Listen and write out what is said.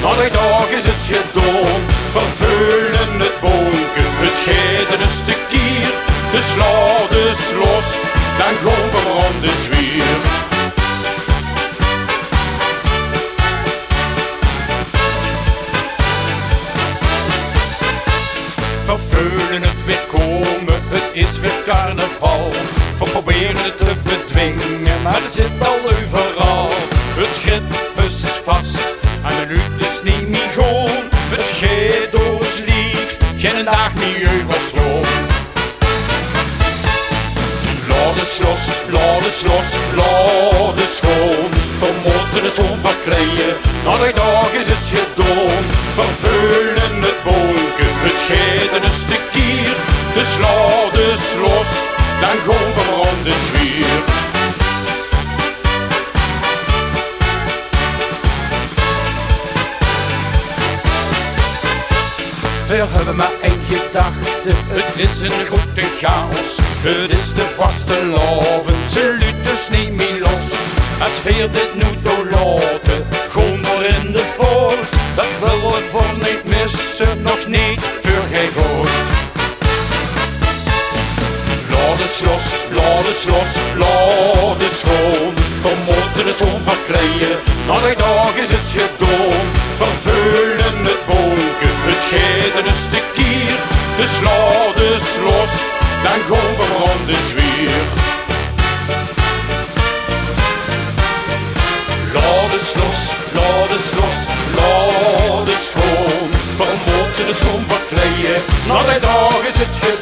na de dag is het gedaan. Vervullen het bonken, het geven een stuk kier. Dus laat dus los, dan gaan we aan de zwier. Vervullen het weer komen, het is weer carnaval. We proberen het te bedwingen, maar het zit al overal. Het grip is vast, en de lucht is niet meer gewoon. Het geeft ons lief, geen dag milieu versloot. Laat het los, laat het los, laat het schoon. We moeten het schoon verkleien, na de dag is het gedaan. Vervullen het bonken, het geeft een stuk kier. Dus laat het los, dan gaan we aan de zwier. We hebben maar één gedachte, het is een grote chaos. Het is de vaste loven, ze lukt dus niet meer los. Als we dit nu toelaten, gewoon door in de voort. Dat willen we voor niet missen, nog niet voor geen goed. Laat het los, laat het los, laat het schoon. We moeten het schoon verkleien, na de dag is het gedaan. Vervullen het bonken, het geven een stuk kier. Dus laat het los, dan gaan we aan de zwier. Laat het los, laat het los, laat het schoon. We moeten het schoon verkleien, na de dag is het gedaan.